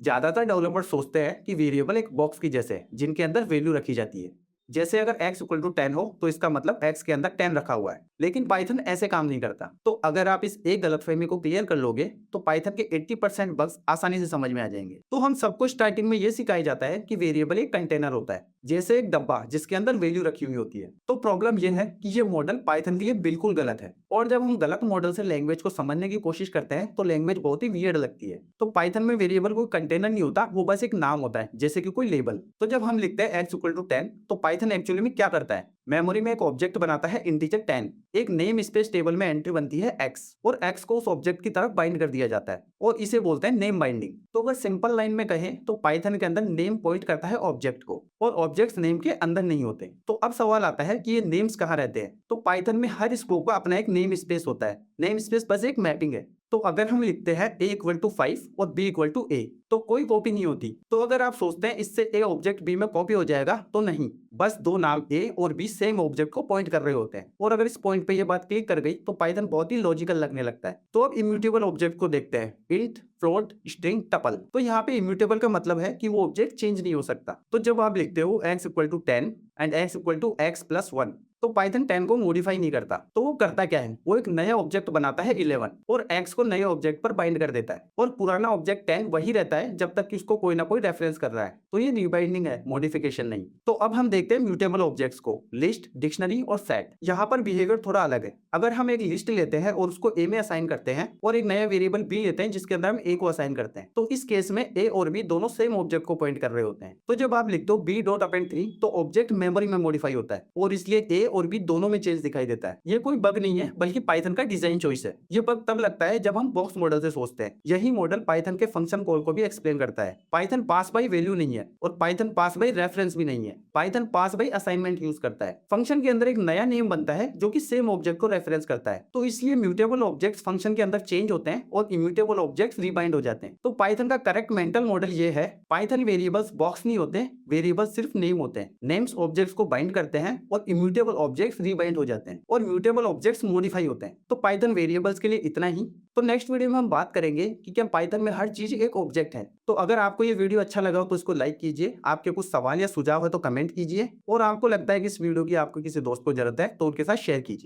ज्यादातर डेवलपर सोचते हैं कि वेरिएबल एक बॉक्स की जैसे है जिनके अंदर वैल्यू रखी जाती है। जैसे अगर x इक्वल टू 10 हो तो इसका मतलब x के अंदर 10 रखा हुआ है। लेकिन पाइथन ऐसे काम नहीं करता। तो अगर आप इस एक गलतफहमी को क्लियर कर लोगे तो पाइथन के 80% बग्स आसानी से समझ में आ जाएंगे। तो हम सबको स्टार्टिंग में ये सिखाया जाता है कि वेरिएबल एक कंटेनर होता है, जैसे एक डब्बा जिसके अंदर वैल्यू रखी हुई होती है। तो प्रॉब्लम ये है कि ये मॉडल पाइथन के लिए बिल्कुल गलत है, और जब हम गलत मॉडल से लैंग्वेज को समझने की कोशिश करते हैं तो लैंग्वेज बहुत ही वियर्ड लगती है। तो पाइथन में वेरिएबल कोई कंटेनर नहीं होता, वो बस एक नाम होता है, जैसे कि कोई लेबल। तो जब हम लिखते हैं x इक्वल टू 10 तो पाइथन एक्चुअली में क्या करता है, मेमोरी में एक ऑब्जेक्ट बनाता है इंटीजर 10। एक नेम स्पेस टेबल में एंट्री बनती है x, और x को उस ऑब्जेक्ट की तरफ बाइंड कर दिया जाता है, और इसे बोलते हैं नेम बाइंडिंग। तो अगर सिंपल लाइन में कहें तो पाइथन के अंदर नेम पॉइंट करता है ऑब्जेक्ट को, और ऑब्जेक्ट्स नेम के अंदर नहीं होते। तो अब सवाल आता है कि ये नेम्स कहाँ रहते हैं। तो पाइथन में हर स्कोप का अपना एक नेम स्पेस होता है। नेम स्पेस बस एक मैपिंग है। तो अगर हम लिखते हैं a इक्वल टू 5 और b इक्वल टू a, तो कोई कॉपी नहीं होती। तो अगर आप सोचते हैं इससे a ऑब्जेक्ट b में कॉपी हो जाएगा, तो नहीं, बस दो नाम a और b सेम ऑब्जेक्ट को पॉइंट कर रहे होते हैं। और अगर इस पॉइंट पे ये बात क्लिक कर गई तो पाइथन बहुत ही लॉजिकल लगने लगता है। तो अब इम्यूटेबल ऑब्जेक्ट को देखते हैं, इंट, फ्लोट, स्ट्रिंग, टपल। तो यहाँ पे इम्यूटेबल का मतलब है कि वो ऑब्जेक्ट चेंज नहीं हो सकता। तो जब आप लिखते हो x equal to 10 and x equal to x plus 1, तो पाइथन 10 को मॉडिफाई नहीं करता। तो वो करता क्या है, वो एक नया ऑब्जेक्ट बनाता है 11 और x को नए ऑब्जेक्ट पर बाइंड कर देता है, और पुराना ऑब्जेक्ट 10 वही रहता है जब तक कि उसको कोई ना कोई रेफरेंस कर रहा है। तो ये रीबाइंडिंग है, मॉडिफिकेशन नहीं। तो अब हम देखते हैं म्यूटेबल ऑब्जेक्ट्स को, लिस्ट, डिक्शनरी और सेट। यहाँ पर बिहेवियर थोड़ा अलग है। अगर हम एक लिस्ट लेते हैं और उसको a में असाइन करते हैं, और एक नया वेरिएबल b लेते हैं जिसके अंदर हम a को असाइन करते हैं, तो इस केस में a और b दोनों सेम ऑब्जेक्ट को पॉइंट कर रहे होते हैं। तो जब आप लिखते हो b डॉट अपेंड 3, तो ऑब्जेक्ट मेमोरी में मॉडिफाई होता है, और इसलिए a और b दोनों में चेंज दिखाई देता है। ये कोई बग नहीं है, बल्कि पाइथन का डिजाइन चॉइस है। ये बग तब लगता है जब हम बॉक्स मॉडल से सोचते हैं। यही मॉडल पाइथन के फंक्शन कॉल को भी एक्सप्लेन करता है। पाइथन पास बाय वैल्यू नहीं है, और पाइथन पास बाय रेफरेंस भी नहीं है। पाइथन पास बाय असाइनमेंट यूज करता है। फंक्शन के अंदर एक नया नेम बनता है जो कि सेम ऑब्जेक्ट को रेफरेंस करता है। तो इसलिए म्यूटेबल ऑब्जेक्ट्स फंक्शन के अंदर चेंज होते हैं और इम्यूटेबल ऑब्जेक्ट्स रीबाइंड हो जाते हैं। तो पाइथन का करेक्ट मेंटल मॉडल ये है, पाइथन वेरिएबल्स बॉक्स नहीं होते, वेरिएबल्स सिर्फ नेम होते हैं। नेम्स ऑब्जेक्ट्स को बाइंड करते हैं और इम्यूटेबल ऑब्जेक्ट्स रीबाइंड हो जाते हैं, और म्यूटेबल ऑब्जेक्ट्स मॉडिफाई होते हैं। तो पाइथन वेरिएबल्स के लिए इतना ही। तो नेक्स्ट वीडियो में हम बात करेंगे कि क्या पाइथन में हर चीज एक ऑब्जेक्ट है। तो अगर आपको ये वीडियो अच्छा लगा तो इसको लाइक कीजिए, आपके कुछ सवाल या सुझाव है तो कमेंट कीजिए, और आपको लगता है कि इस वीडियो की आपको किसी दोस्त को जरूरत है तो उनके साथ शेयर कीजिए।